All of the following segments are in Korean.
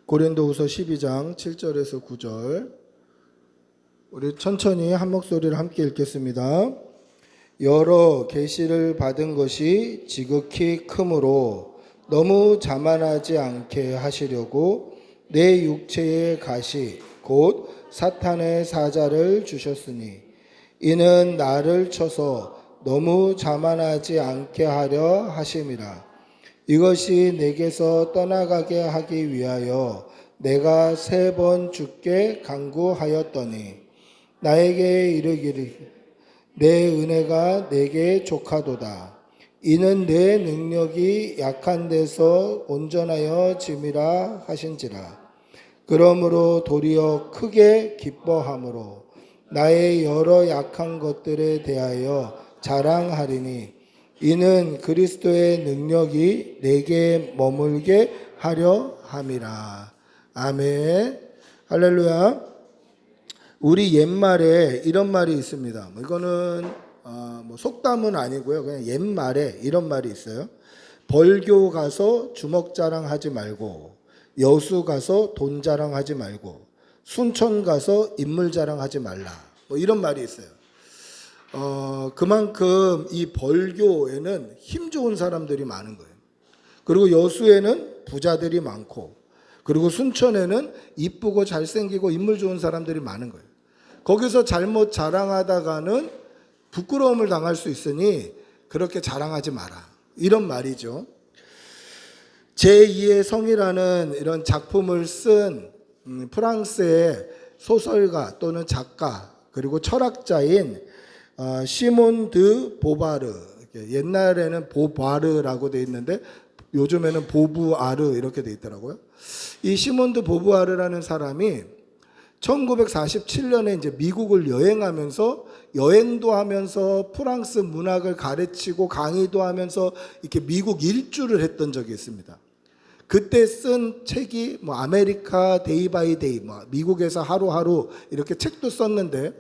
고린도후서 12장 7절에서 9절. 우리 천천히 한 목소리를 함께 읽겠습니다. 여러 계시를 받은 것이 지극히 크므로 너무 자만하지 않게 하시려고 내 육체의 가시 곧 사탄의 사자를 주셨으니 이는 나를 쳐서 너무 자만하지 않게 하려 하심이라. 이것이 내게서 떠나가게 하기 위하여 내가 3번 주께 간구하였더니 나에게 이르기를 내 은혜가 내게 족하도다. 이는 내 능력이 약한 데서 온전하여 짐이라 하신지라. 그러므로 도리어 크게 기뻐함으로 나의 여러 약한 것들에 대하여 자랑하리니 이는 그리스도의 능력이 내게 머물게 하려 함이라. 아멘. 할렐루야. 우리 옛말에 이런 말이 있습니다. 이거는 속담은 아니고요. 그냥 옛말에 이런 말이 있어요. 벌교 가서 주먹 자랑하지 말고, 여수 가서 돈 자랑하지 말고, 순천 가서 인물 자랑하지 말라. 이런 말이 있어요. 그만큼 이 벌교에는 힘 좋은 사람들이 많은 거예요. 그리고 여수에는 부자들이 많고, 그리고 순천에는 이쁘고 잘생기고 인물 좋은 사람들이 많은 거예요. 거기서 잘못 자랑하다가는 부끄러움을 당할 수 있으니 그렇게 자랑하지 마라. 이런 말이죠. 제2의 성이라는 이런 작품을 쓴 프랑스의 소설가 또는 작가 그리고 철학자인 시몬 드 보바르, 옛날에는 보바르라고 돼 있는데 요즘에는 보부아르 이렇게 돼 있더라고요. 이 시몬 드 보부아르라는 사람이 1947년에 이제 미국을 여행하면서 여행도 하면서 프랑스 문학을 가르치고 강의도 하면서 이렇게 미국 일주를 했던 적이 있습니다. 그때 쓴 책이 아메리카 데이 바이 데이, 미국에서 하루하루 이렇게 책도 썼는데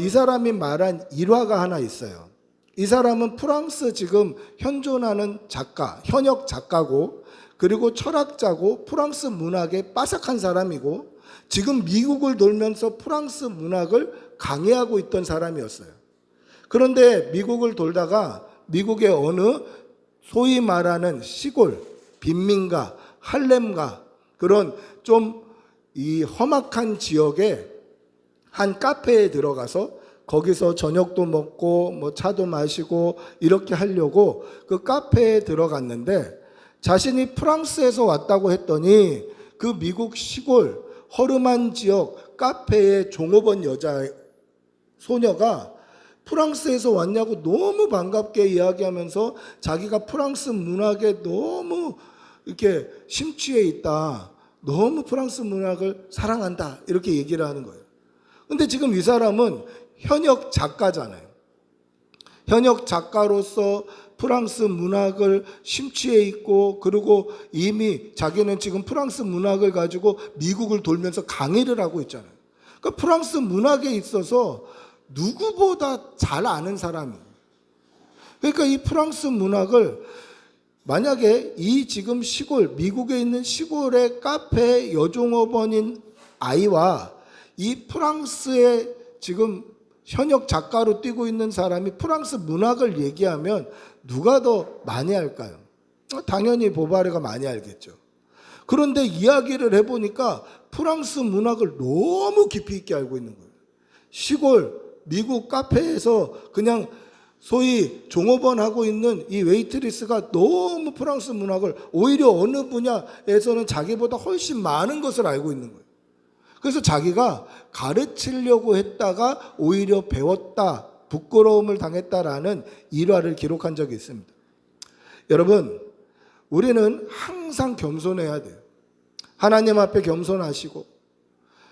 이 사람이 말한 일화가 하나 있어요. 이 사람은 프랑스 지금 현존하는 작가, 현역 작가고 그리고 철학자고 프랑스 문학에 빠삭한 사람이고 지금 미국을 돌면서 프랑스 문학을 강의하고 있던 사람이었어요. 그런데 미국을 돌다가 미국의 어느 소위 말하는 시골, 빈민가, 할렘가 그런 좀 이 험악한 지역에 한 카페에 들어가서 거기서 저녁도 먹고 차도 마시고 이렇게 하려고 그 카페에 들어갔는데 자신이 프랑스에서 왔다고 했더니 그 미국 시골 허름한 지역 카페의 종업원 여자 소녀가 프랑스에서 왔냐고 너무 반갑게 이야기하면서 자기가 프랑스 문학에 너무 이렇게 심취해 있다. 너무 프랑스 문학을 사랑한다. 이렇게 얘기를 하는 거예요. 근데 지금 이 사람은 현역 작가잖아요. 현역 작가로서 프랑스 문학을 심취해 있고 그리고 이미 자기는 지금 프랑스 문학을 가지고 미국을 돌면서 강의를 하고 있잖아요. 그러니까 프랑스 문학에 있어서 누구보다 잘 아는 사람이에요. 그러니까 이 프랑스 문학을 만약에 이 지금 시골, 미국에 있는 시골의 카페 여종업원인 아이와 이 프랑스의 지금 현역 작가로 뛰고 있는 사람이 프랑스 문학을 얘기하면 누가 더 많이 알까요? 당연히 보바르가 많이 알겠죠. 그런데 이야기를 해보니까 프랑스 문학을 너무 깊이 있게 알고 있는 거예요. 시골 미국 카페에서 그냥 소위 종업원 하고 있는 이 웨이트리스가 너무 프랑스 문학을 오히려 어느 분야에서는 자기보다 훨씬 많은 것을 알고 있는 거예요. 그래서 자기가 가르치려고 했다가 오히려 배웠다, 부끄러움을 당했다라는 일화를 기록한 적이 있습니다. 여러분, 우리는 항상 겸손해야 돼요. 하나님 앞에 겸손하시고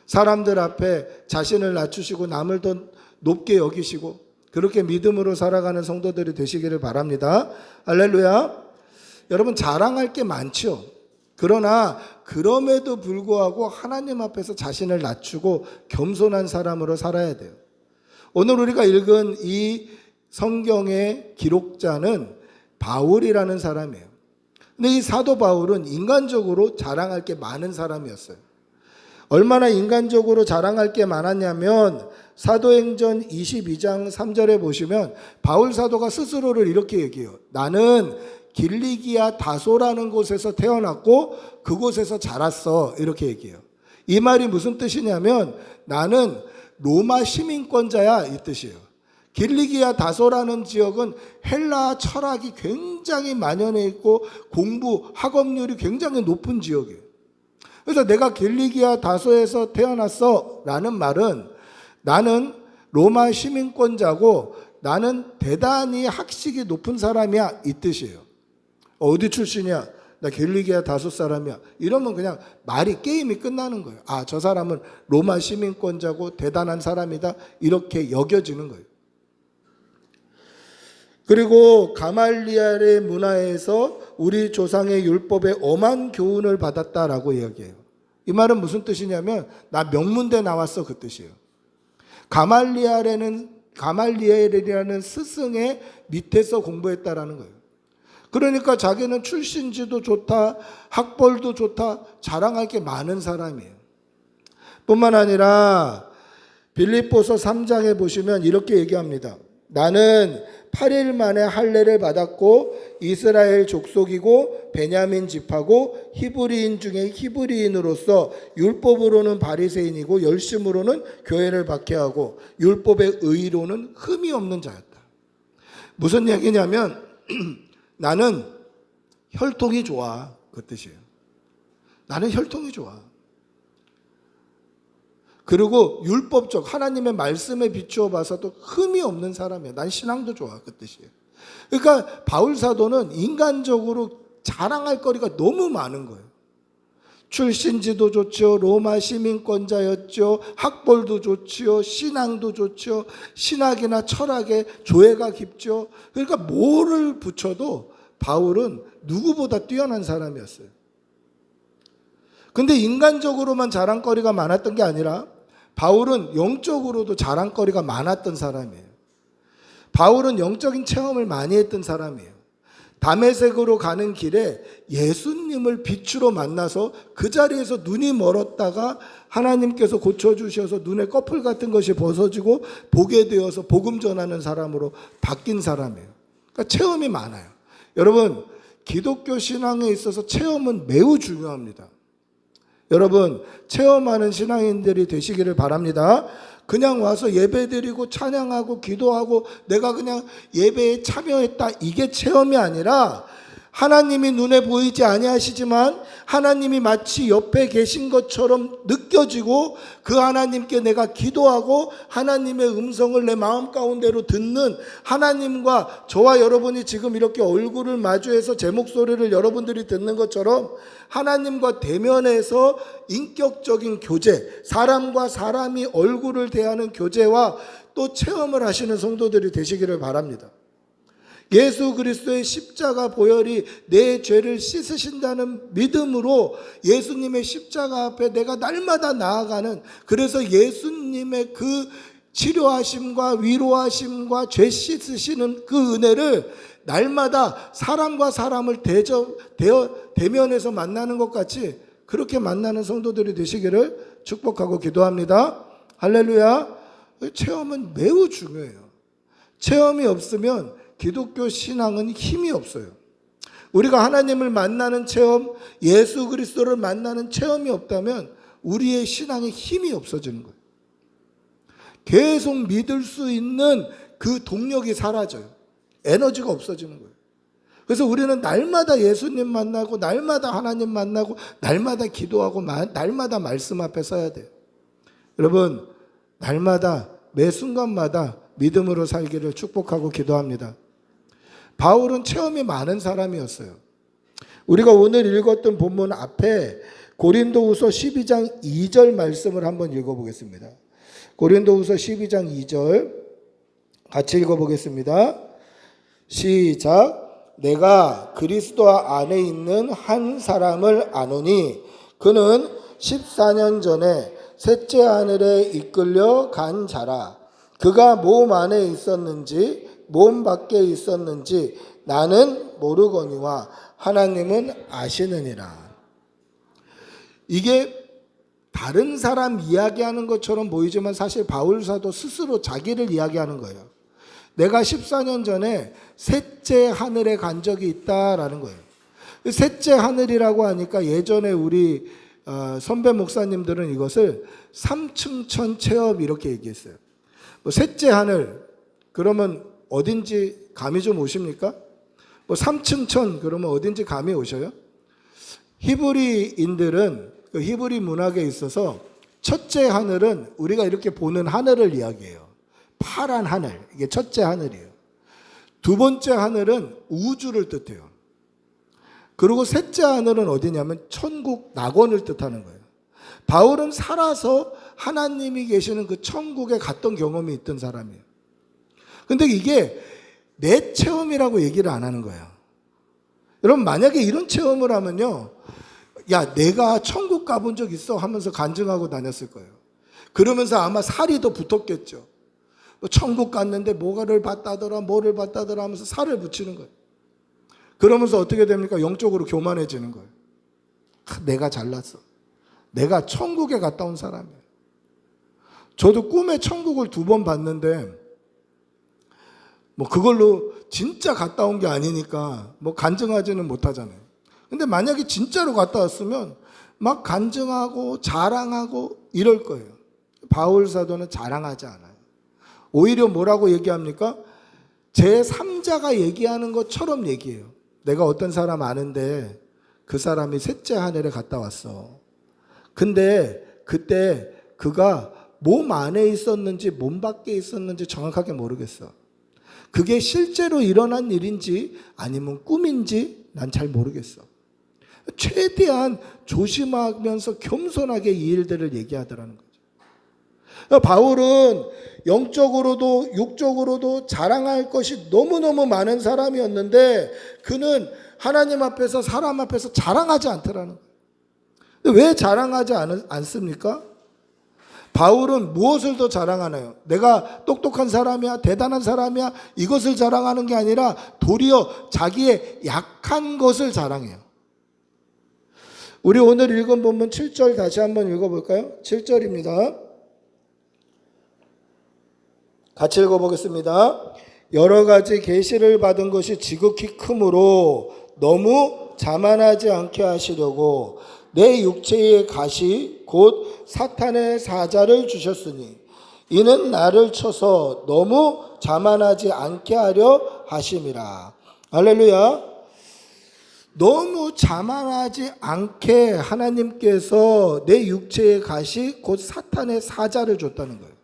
사람들 앞에 자신을 낮추시고 남을 더 높게 여기시고 그렇게 믿음으로 살아가는 성도들이 되시기를 바랍니다. 할렐루야. 여러분, 자랑할 게 많죠. 그러나 그럼에도 불구하고 하나님 앞에서 자신을 낮추고 겸손한 사람으로 살아야 돼요. 오늘 우리가 읽은 이 성경의 기록자는 바울이라는 사람이에요. 근데 이 사도 바울은 인간적으로 자랑할 게 많은 사람이었어요. 얼마나 인간적으로 자랑할 게 많았냐면 사도행전 22장 3절에 보시면 바울 사도가 스스로를 이렇게 얘기해요. 나는 길리기아 다소라는 곳에서 태어났고 그곳에서 자랐어. 이렇게 얘기해요. 이 말이 무슨 뜻이냐면 나는 로마 시민권자야 이 뜻이에요. 길리기아 다소라는 지역은 헬라 철학이 굉장히 만연해 있고 공부 학업률이 굉장히 높은 지역이에요. 그래서 내가 길리기아 다소에서 태어났어 라는 말은 나는 로마 시민권자고 나는 대단히 학식이 높은 사람이야 이 뜻이에요. 어디 출신이야? 나 길리기아 다소 사람이야. 이러면 그냥 말이 게임이 끝나는 거예요. 아, 저 사람은 로마 시민권자고 대단한 사람이다 이렇게 여겨지는 거예요. 그리고 가말리엘의 문화에서 우리 조상의 율법에 엄한 교훈을 받았다라고 이야기해요. 이 말은 무슨 뜻이냐면 나 명문대 나왔어 그 뜻이에요. 가말리엘이라는 스승의 밑에서 공부했다라는 거예요. 그러니까 자기는 출신지도 좋다, 학벌도 좋다, 자랑할 게 많은 사람이에요. 뿐만 아니라 빌립보서 3장에 보시면 이렇게 얘기합니다. 나는 8일 만에 할례를 받았고 이스라엘 족속이고 베냐민 지파고 히브리인 중에 히브리인으로서 율법으로는 바리새인이고 열심으로는 교회를 박해하고 율법의 의로는 흠이 없는 자였다. 무슨 얘기냐면 나는 혈통이 좋아 그 뜻이에요. 나는 혈통이 좋아. 그리고 율법적 하나님의 말씀에 비추어 봐서도 흠이 없는 사람이야. 난 신앙도 좋아 그 뜻이에요. 그러니까 바울 사도는 인간적으로 자랑할 거리가 너무 많은 거예요. 출신지도 좋죠. 로마 시민권자였죠. 학벌도 좋죠. 신앙도 좋죠. 신학이나 철학에 조예가 깊죠. 그러니까 뭐를 붙여도 바울은 누구보다 뛰어난 사람이었어요. 근데 인간적으로만 자랑거리가 많았던 게 아니라 바울은 영적으로도 자랑거리가 많았던 사람이에요. 바울은 영적인 체험을 많이 했던 사람이에요. 다메섹으로 가는 길에 예수님을 빛으로 만나서 그 자리에서 눈이 멀었다가 하나님께서 고쳐주셔서 눈에 꺼풀 같은 것이 벗어지고 보게 되어서 복음 전하는 사람으로 바뀐 사람이에요. 그러니까 체험이 많아요. 여러분, 기독교 신앙에 있어서 체험은 매우 중요합니다. 여러분, 체험하는 신앙인들이 되시기를 바랍니다. 그냥 와서 예배드리고 찬양하고 기도하고 내가 그냥 예배에 참여했다 이게 체험이 아니라 하나님이 눈에 보이지 아니하시지만 하나님이 마치 옆에 계신 것처럼 느껴지고 그 하나님께 내가 기도하고 하나님의 음성을 내 마음 가운데로 듣는 하나님과 저와 여러분이 지금 이렇게 얼굴을 마주해서 제 목소리를 여러분들이 듣는 것처럼 하나님과 대면해서 인격적인 교제, 사람과 사람이 얼굴을 대하는 교제와 또 체험을 하시는 성도들이 되시기를 바랍니다. 예수 그리스도의 십자가 보혈이 내 죄를 씻으신다는 믿음으로 예수님의 십자가 앞에 내가 날마다 나아가는, 그래서 예수님의 그 치료하심과 위로하심과 죄 씻으시는 그 은혜를 날마다 사람과 사람을 대면해서 만나는 것 같이 그렇게 만나는 성도들이 되시기를 축복하고 기도합니다. 할렐루야. 체험은 매우 중요해요. 체험이 없으면 기독교 신앙은 힘이 없어요. 우리가 하나님을 만나는 체험, 예수 그리스도를 만나는 체험이 없다면 우리의 신앙에 힘이 없어지는 거예요. 계속 믿을 수 있는 그 동력이 사라져요. 에너지가 없어지는 거예요. 그래서 우리는 날마다 예수님 만나고 날마다 하나님 만나고 날마다 기도하고 날마다 말씀 앞에 서야 돼요. 여러분, 날마다 매 순간마다 믿음으로 살기를 축복하고 기도합니다. 바울은 체험이 많은 사람이었어요. 우리가 오늘 읽었던 본문 앞에 고린도후서 12장 2절 말씀을 한번 읽어보겠습니다. 고린도후서 12장 2절 같이 읽어보겠습니다. 시작. 내가 그리스도 안에 있는 한 사람을 아노니 그는 14년 전에 셋째 하늘에 이끌려 간 자라. 그가 몸 안에 있었는지 몸 밖에 있었는지 나는 모르거니와 하나님은 아시느니라. 이게 다른 사람 이야기하는 것처럼 보이지만 사실 바울 사도 스스로 자기를 이야기하는 거예요. 내가 14년 전에 셋째 하늘에 간 적이 있다라는 거예요. 셋째 하늘이라고 하니까 예전에 우리 선배 목사님들은 이것을 삼층천 체험 이렇게 얘기했어요. 뭐 셋째 하늘 그러면 어딘지 감이 좀 오십니까? 뭐 삼층천 그러면 어딘지 감이 오셔요? 히브리인들은 그 히브리 문학에 있어서 첫째 하늘은 우리가 이렇게 보는 하늘을 이야기해요. 파란 하늘, 이게 첫째 하늘이에요. 두 번째 하늘은 우주를 뜻해요. 그리고 셋째 하늘은 어디냐면 천국, 낙원을 뜻하는 거예요. 바울은 살아서 하나님이 계시는 그 천국에 갔던 경험이 있던 사람이에요. 근데 이게 내 체험이라고 얘기를 안 하는 거예요. 여러분 만약에 이런 체험을 하면요, 야 내가 천국 가본 적 있어 하면서 간증하고 다녔을 거예요. 그러면서 아마 살이 더 붙었겠죠. 천국 갔는데 뭐를 봤다더라 뭐를 봤다더라 하면서 살을 붙이는 거예요. 그러면서 어떻게 됩니까? 영적으로 교만해지는 거예요. 내가 잘났어. 내가 천국에 갔다 온 사람이에요. 저도 꿈에 천국을 2번 봤는데 뭐 그걸로 진짜 갔다 온 게 아니니까 뭐 간증하지는 못하잖아요. 근데 만약에 진짜로 갔다 왔으면 막 간증하고 자랑하고 이럴 거예요. 바울 사도는 자랑하지 않아요. 오히려 뭐라고 얘기합니까? 제3자가 얘기하는 것처럼 얘기해요. 내가 어떤 사람 아는데 그 사람이 셋째 하늘에 갔다 왔어. 근데 그때 그가 몸 안에 있었는지 몸 밖에 있었는지 정확하게 모르겠어. 그게 실제로 일어난 일인지 아니면 꿈인지 난 잘 모르겠어. 최대한 조심하면서 겸손하게 이 일들을 얘기하더라는 거죠. 바울은 영적으로도 육적으로도 자랑할 것이 너무너무 많은 사람이었는데 그는 하나님 앞에서 사람 앞에서 자랑하지 않더라는 거예요. 왜 자랑하지 않습니까? 바울은 무엇을 더 자랑하나요? 내가 똑똑한 사람이야, 대단한 사람이야, 이것을 자랑하는 게 아니라 도리어 자기의 약한 것을 자랑해요. 우리 오늘 읽은 본문 7절 다시 한번 읽어볼까요? 7절입니다. 같이 읽어보겠습니다. 여러 가지 계시를 받은 것이 지극히 크므로 너무 자만하지 않게 하시려고 내 육체의 가시 곧 사탄의 사자를 주셨으니 이는 나를 쳐서 너무 자만하지 않게 하려 하심이라. 할렐루야. 너무 자만하지 않게 하나님께서 내 육체의 가시 곧 사탄의 사자를 줬다는 거예요.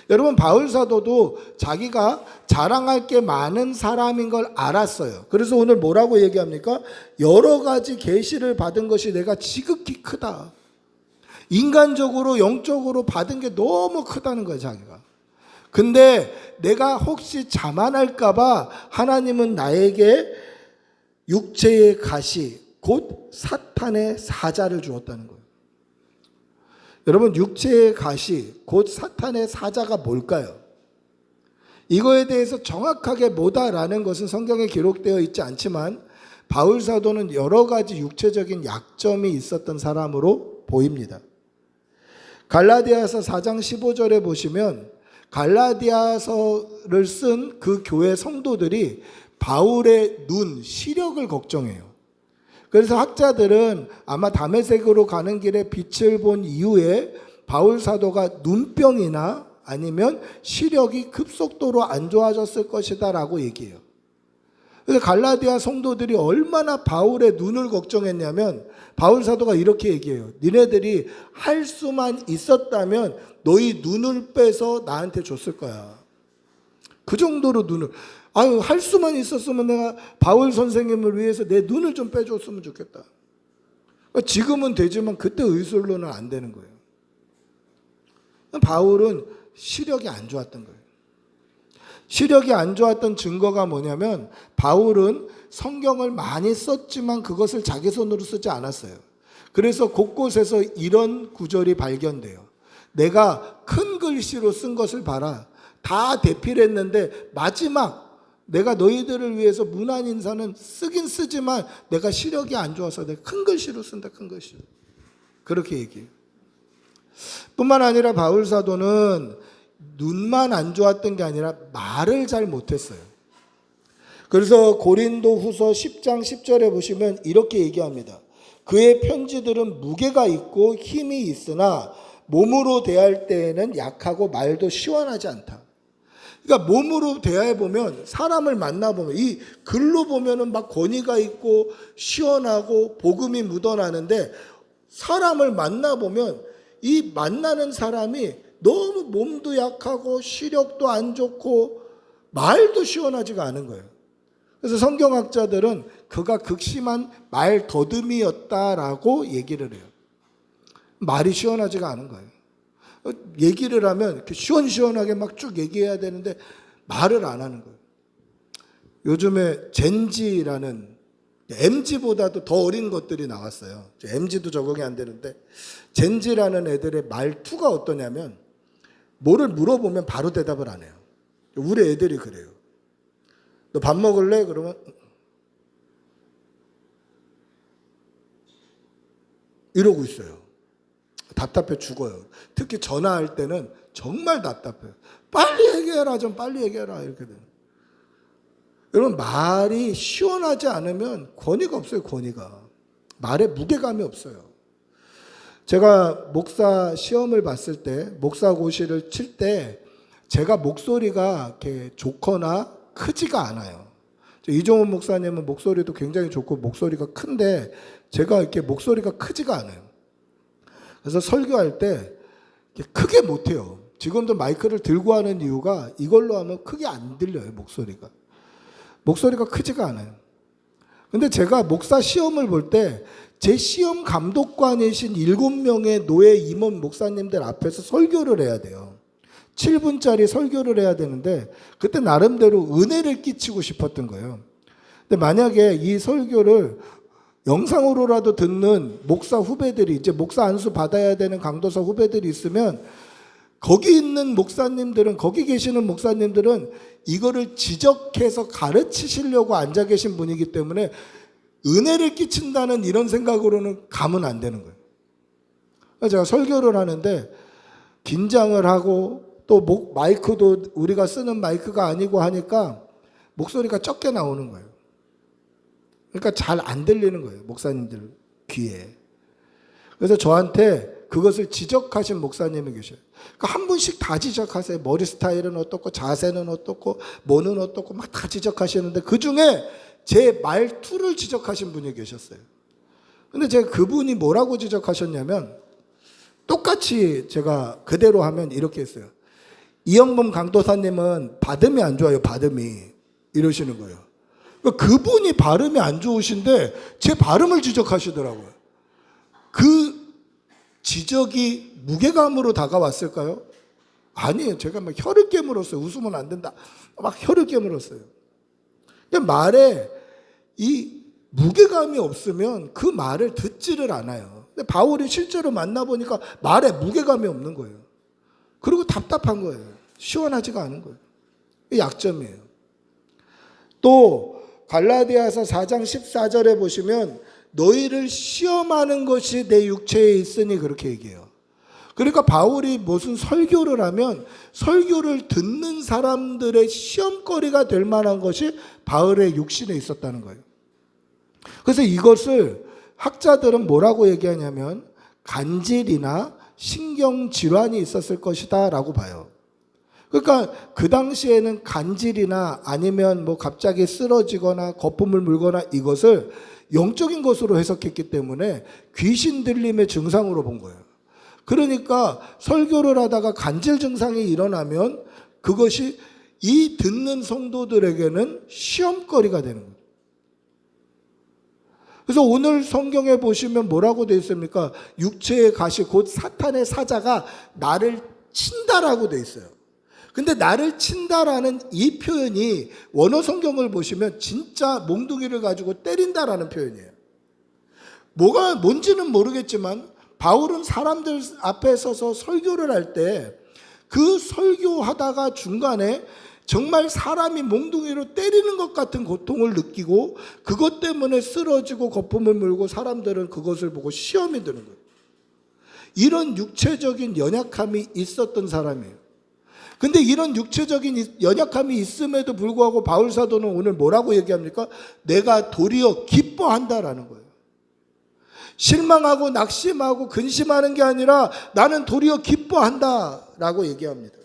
여러분 바울 사도도 자기가 자랑할 게 많은 사람인 걸 알았어요. 그래서 오늘 뭐라고 얘기합니까? 여러 가지 계시를 받은 것이 내가 지극히 크다. 인간적으로 영적으로 받은 게 너무 크다는 거예요 자기가. 근데 내가 혹시 자만할까 봐 하나님은 나에게 육체의 가시 곧 사탄의 사자를 주었다는 거예요. 여러분 육체의 가시 곧 사탄의 사자가 뭘까요? 이거에 대해서 정확하게 뭐다라는 것은 성경에 기록되어 있지 않지만 바울 사도는 여러 가지 육체적인 약점이 있었던 사람으로 보입니다. 갈라디아서 4장 15절에 보시면 갈라디아서를 쓴 그 교회 성도들이 바울의 눈, 시력을 걱정해요. 그래서 학자들은 아마 다메섹으로 가는 길에 빛을 본 이후에 바울 사도가 눈병이나 아니면 시력이 급속도로 안 좋아졌을 것이다 라고 얘기해요. 그래서 갈라디아 성도들이 얼마나 바울의 눈을 걱정했냐면 바울 사도가 이렇게 얘기해요. 니네들이 할 수만 있었다면 너희 눈을 빼서 나한테 줬을 거야. 그 정도로 눈을 할 수만 있었으면 내가 바울 선생님을 위해서 내 눈을 좀 빼줬으면 좋겠다. 지금은 되지만 그때 의술로는 안 되는 거예요. 바울은 시력이 안 좋았던 거예요. 시력이 안 좋았던 증거가 뭐냐면 바울은 성경을 많이 썼지만 그것을 자기 손으로 쓰지 않았어요. 그래서 곳곳에서 이런 구절이 발견돼요. 내가 큰 글씨로 쓴 것을 봐라. 다 대필했는데 마지막 내가 너희들을 위해서 문안 인사는 쓰긴 쓰지만 내가 시력이 안 좋아서 내가 큰 글씨로 쓴다. 큰 글씨로. 그렇게 얘기해요. 뿐만 아니라 바울 사도는 눈만 안 좋았던 게 아니라 말을 잘 못했어요. 그래서 고린도 후서 10장 10절에 보시면 이렇게 얘기합니다. 그의 편지들은 무게가 있고 힘이 있으나 몸으로 대할 때에는 약하고 말도 시원하지 않다. 그러니까 몸으로 대해 보면, 사람을 만나 보면 이 글로 보면은 막 권위가 있고 시원하고 복음이 묻어나는데, 사람을 만나 보면 이 만나는 사람이 너무 몸도 약하고 시력도 안 좋고 말도 시원하지가 않은 거예요. 그래서 성경학자들은 그가 극심한 말 더듬이였다라고 얘기를 해요. 말이 시원하지가 않은 거예요. 얘기를 하면 이렇게 시원시원하게 막 쭉 얘기해야 되는데 말을 안 하는 거예요. 요즘에 젠지라는, MG보다도 더 어린 것들이 나왔어요. MG도 적응이 안 되는데, 젠지라는 애들의 말투가 어떠냐면 뭐를 물어보면 바로 대답을 안 해요. 우리 애들이 그래요. 너 밥 먹을래? 그러면 이러고 있어요. 답답해 죽어요. 특히 전화할 때는 정말 답답해요. 빨리 얘기해라, 좀 빨리 얘기해라, 이렇게 돼요. 여러분, 말이 시원하지 않으면 권위가 없어요. 권위가. 말에 무게감이 없어요. 제가 목사 시험을 봤을 때, 목사고시를 칠 때 제가 목소리가 이렇게 좋거나 크지가 않아요. 이종훈 목사님은 목소리도 굉장히 좋고 목소리가 큰데 제가 이렇게 목소리가 크지가 않아요. 그래서 설교할 때 크게 못해요. 지금도 마이크를 들고 하는 이유가 이걸로 하면 크게 안 들려요. 목소리가 크지가 않아요. 근데 제가 목사 시험을 볼 때 제 시험 감독관이신 7명의 노예 임원 목사님들 앞에서 설교를 해야 돼요. 7분짜리 설교를 해야 되는데 그때 나름대로 은혜를 끼치고 싶었던 거예요. 근데 만약에 이 설교를 영상으로라도 듣는 목사 후배들이, 이제 목사 안수 받아야 되는 강도사 후배들이 있으면 거기 있는 목사님들은, 거기 계시는 목사님들은 이거를 지적해서 가르치시려고 앉아 계신 분이기 때문에 은혜를 끼친다는 이런 생각으로는 가면 안 되는 거예요. 제가 설교를 하는데 긴장을 하고 또 마이크도 우리가 쓰는 마이크가 아니고 하니까 목소리가 적게 나오는 거예요. 그러니까 잘 안 들리는 거예요. 목사님들 귀에. 그래서 저한테 그것을 지적하신 목사님이 계셔요. 그러니까 한 분씩 다 지적하세요. 머리 스타일은 어떻고, 자세는 어떻고, 뭐는 어떻고 막 다 지적하시는데 그중에 제 말투를 지적하신 분이 계셨어요. 근데 제가 그분이 뭐라고 지적하셨냐면, 똑같이 제가 그대로 하면 이렇게 했어요. 이영범 강도사님은 발음이 안 좋아요. 발음이. 이러시는 거예요. 그분이 발음이 안 좋으신데 제 발음을 지적하시더라고요. 그 지적이 무게감으로 다가왔을까요? 아니에요. 제가 막 혀를 깨물었어요. 웃으면 안 된다. 막 혀를 깨물었어요. 말에 이 무게감이 없으면 그 말을 듣지를 않아요. 근데 바울이 실제로 만나보니까 말에 무게감이 없는 거예요. 그리고 답답한 거예요. 시원하지가 않은 거예요. 약점이에요. 또 갈라디아서 4장 14절에 보시면 너희를 시험하는 것이 내 육체에 있으니 그렇게 얘기해요. 그러니까 바울이 무슨 설교를 하면 설교를 듣는 사람들의 시험거리가 될 만한 것이 바울의 육신에 있었다는 거예요. 그래서 이것을 학자들은 뭐라고 얘기하냐면 간질이나 신경질환이 있었을 것이다 라고 봐요. 그러니까 그 당시에는 간질이나 아니면 뭐 갑자기 쓰러지거나 거품을 물거나 이것을 영적인 것으로 해석했기 때문에 귀신 들림의 증상으로 본 거예요. 그러니까 설교를 하다가 간질 증상이 일어나면 그것이 이 듣는 성도들에게는 시험거리가 되는 거예요. 그래서 오늘 성경에 보시면 뭐라고 되어 있습니까? 육체의 가시 곧 사탄의 사자가 나를 친다라고 되어 있어요. 근데 나를 친다라는 이 표현이 원어 성경을 보시면 진짜 몽둥이를 가지고 때린다라는 표현이에요. 뭔지는 모르겠지만 바울은 사람들 앞에 서서 설교를 할 때 그 설교하다가 중간에 정말 사람이 몽둥이로 때리는 것 같은 고통을 느끼고 그것 때문에 쓰러지고 거품을 물고 사람들은 그것을 보고 시험이 드는 거예요. 이런 육체적인 연약함이 있었던 사람이에요. 근데 이런 육체적인 연약함이 있음에도 불구하고 바울 사도는 오늘 뭐라고 얘기합니까? 내가 도리어 기뻐한다라는 거예요. 실망하고 낙심하고 근심하는 게 아니라 나는 도리어 기뻐한다라고 얘기합니다.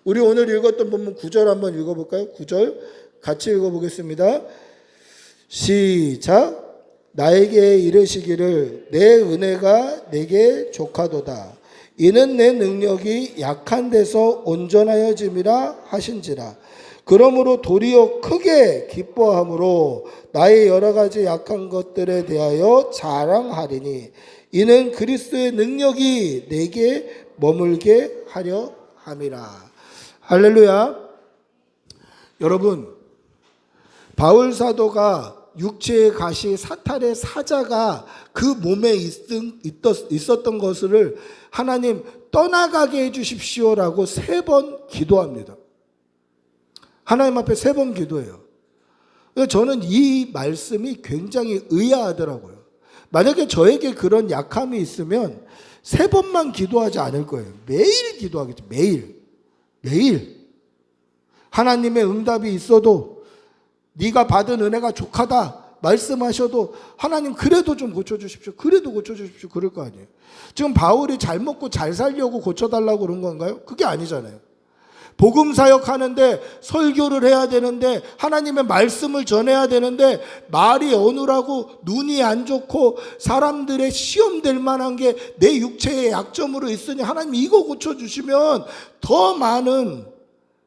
우리 오늘 읽었던 본문 9절 한번 읽어볼까요? 9절 같이 읽어보겠습니다. 시작. 나에게 이르시기를 내 은혜가 내게 족하도다. 이는 내 능력이 약한 데서 온전하여짐이라 하신지라. 그러므로 도리어 크게 기뻐함으로 나의 여러 가지 약한 것들에 대하여 자랑하리니 이는 그리스도의 능력이 내게 머물게 하려 함이라. 할렐루야. 여러분, 바울 사도가 육체의 가시 사탄의 사자가 그 몸에 있었던 것을 하나님 떠나가게 해주십시오라고 3번 기도합니다. 하나님 앞에 3번 기도해요. 저는 이 말씀이 굉장히 의아하더라고요. 만약에 저에게 그런 약함이 있으면 3번만 기도하지 않을 거예요. 매일 기도하겠죠. 매일. 하나님의 응답이 있어도 네가 받은 은혜가 족하다 말씀하셔도 하나님 그래도 좀 고쳐주십시오. 그래도 고쳐주십시오. 그럴 거 아니에요. 지금 바울이 잘 먹고 잘 살려고 고쳐달라고 그런 건가요? 그게 아니잖아요. 복음 사역하는데 설교를 해야 되는데 하나님의 말씀을 전해야 되는데 말이 어눌하고 눈이 안 좋고 사람들의 시험될 만한 게 내 육체의 약점으로 있으니 하나님 이거 고쳐주시면 더 많은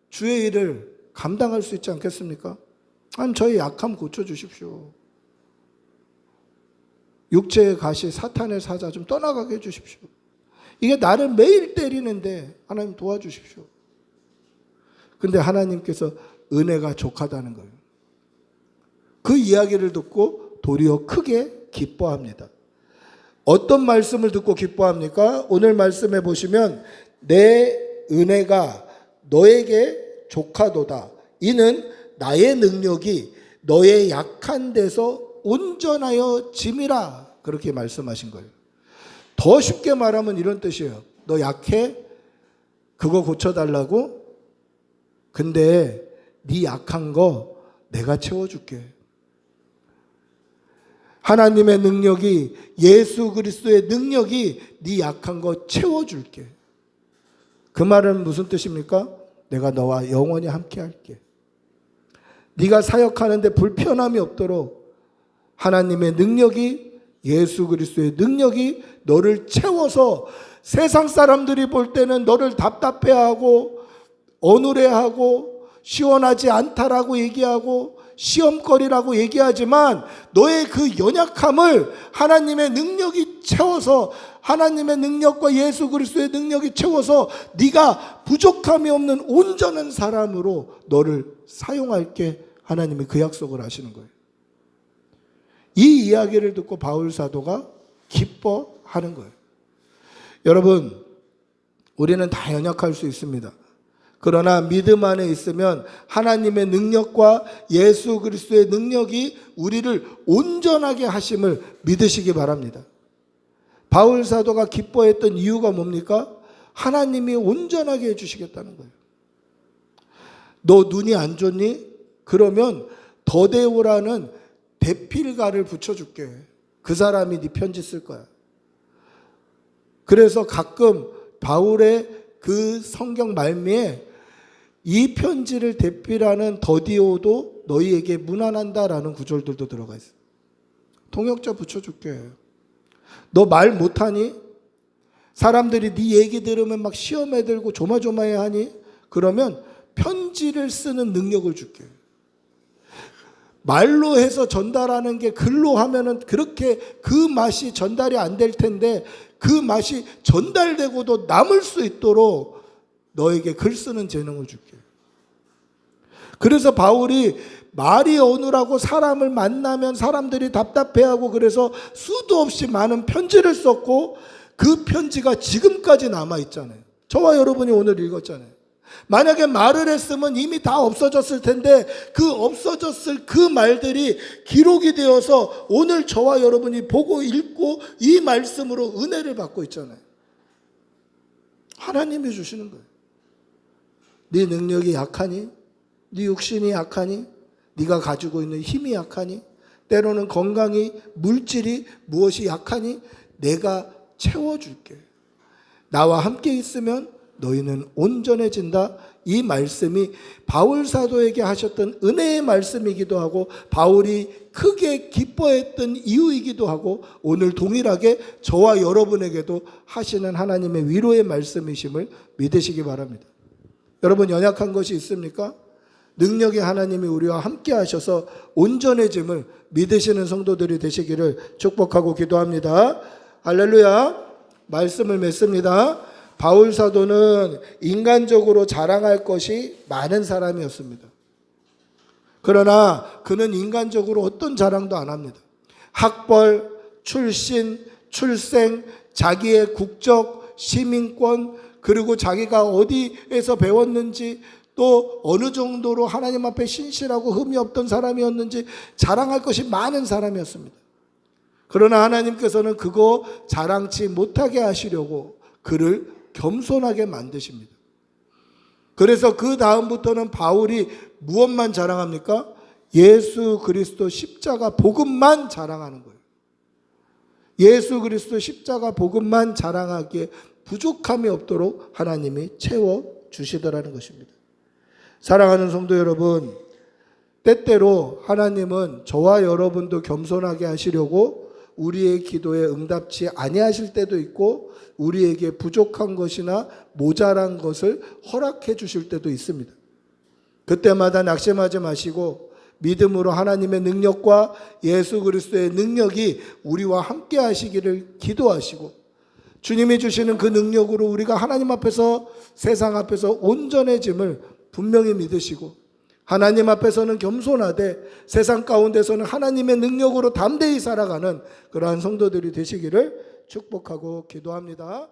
주의 일을 감당할 수 있지 않겠습니까? 하나님 저희 약함 고쳐주십시오. 육체의 가시 사탄의 사자 좀 떠나가게 해주십시오. 이게 나를 매일 때리는데 하나님 도와주십시오. 근데 하나님께서 은혜가 족하다는 거예요. 그 이야기를 듣고 도리어 크게 기뻐합니다. 어떤 말씀을 듣고 기뻐합니까? 오늘 말씀해 보시면 내 은혜가 너에게 족하도다. 이는 나의 능력이 너의 약한 데서 온전하여 짐이라. 그렇게 말씀하신 거예요. 더 쉽게 말하면 이런 뜻이에요. 너 약해? 그거 고쳐달라고? 근데 네 약한 거 내가 채워줄게. 하나님의 능력이, 예수 그리스도의 능력이 네 약한 거 채워줄게. 그 말은 무슨 뜻입니까? 내가 너와 영원히 함께 할게. 네가 사역하는데 불편함이 없도록 하나님의 능력이, 예수 그리스도의 능력이 너를 채워서 세상 사람들이 볼 때는 너를 답답해하고 어눌해하고 시원하지 않다라고 얘기하고 시험거리라고 얘기하지만 너의 그 연약함을 하나님의 능력이 채워서, 하나님의 능력과 예수 그리스도의 능력이 채워서 네가 부족함이 없는 온전한 사람으로 너를 사용할게. 하나님이 그 약속을 하시는 거예요. 이 이야기를 듣고 바울 사도가 기뻐하는 거예요. 여러분, 우리는 다 연약할 수 있습니다. 그러나 믿음 안에 있으면 하나님의 능력과 예수 그리스도의 능력이 우리를 온전하게 하심을 믿으시기 바랍니다. 바울 사도가 기뻐했던 이유가 뭡니까? 하나님이 온전하게 해주시겠다는 거예요. 너 눈이 안 좋니? 그러면 더데오라는 대필가를 붙여줄게. 그 사람이 네 편지 쓸 거야. 그래서 가끔 바울의 그 성경 말미에 이 편지를 대필하는 더디오도 너희에게 문안한다라는 구절들도 들어가 있어요. 통역자 붙여줄게. 너 말 못하니? 사람들이 네 얘기 들으면 막 시험에 들고 조마조마해 하니? 그러면 편지를 쓰는 능력을 줄게. 말로 해서 전달하는 게 글로 하면은 그렇게 그 맛이 전달이 안 될 텐데 그 맛이 전달되고도 남을 수 있도록 너에게 글 쓰는 재능을 줄게. 그래서 바울이 말이 어눌하고 사람을 만나면 사람들이 답답해하고 그래서 수도 없이 많은 편지를 썼고 그 편지가 지금까지 남아있잖아요. 저와 여러분이 오늘 읽었잖아요. 만약에 말을 했으면 이미 다 없어졌을 텐데 그 없어졌을 그 말들이 기록이 되어서 오늘 저와 여러분이 보고 읽고 이 말씀으로 은혜를 받고 있잖아요. 하나님이 주시는 거예요. 네 능력이 약하니? 네 육신이 약하니? 네가 가지고 있는 힘이 약하니? 때로는 건강이, 물질이 무엇이 약하니? 내가 채워줄게. 나와 함께 있으면 너희는 온전해진다. 이 말씀이 바울 사도에게 하셨던 은혜의 말씀이기도 하고 바울이 크게 기뻐했던 이유이기도 하고 오늘 동일하게 저와 여러분에게도 하시는 하나님의 위로의 말씀이심을 믿으시기 바랍니다. 여러분 연약한 것이 있습니까? 능력의 하나님이 우리와 함께 하셔서 온전해짐을 믿으시는 성도들이 되시기를 축복하고 기도합니다. 할렐루야. 말씀을 맺습니다. 바울 사도는 인간적으로 자랑할 것이 많은 사람이었습니다. 그러나 그는 인간적으로 어떤 자랑도 안 합니다. 학벌, 출신, 출생, 자기의 국적, 시민권, 그리고 자기가 어디에서 배웠는지 또 어느 정도로 하나님 앞에 신실하고 흠이 없던 사람이었는지 자랑할 것이 많은 사람이었습니다. 그러나 하나님께서는 그거 자랑치 못하게 하시려고 그를 겸손하게 만드십니다. 그래서 그 다음부터는 바울이 무엇만 자랑합니까? 예수 그리스도 십자가 복음만 자랑하는 거예요. 예수 그리스도 십자가 복음만 자랑하기에 부족함이 없도록 하나님이 채워주시더라는 것입니다. 사랑하는 성도 여러분, 때때로 하나님은 저와 여러분도 겸손하게 하시려고 우리의 기도에 응답치 아니하실 때도 있고 우리에게 부족한 것이나 모자란 것을 허락해 주실 때도 있습니다. 그때마다 낙심하지 마시고 믿음으로 하나님의 능력과 예수 그리스도의 능력이 우리와 함께 하시기를 기도하시고 주님이 주시는 그 능력으로 우리가 하나님 앞에서 세상 앞에서 온전해짐을 분명히 믿으시고 하나님 앞에서는 겸손하되 세상 가운데서는 하나님의 능력으로 담대히 살아가는 그러한 성도들이 되시기를 축복하고 기도합니다.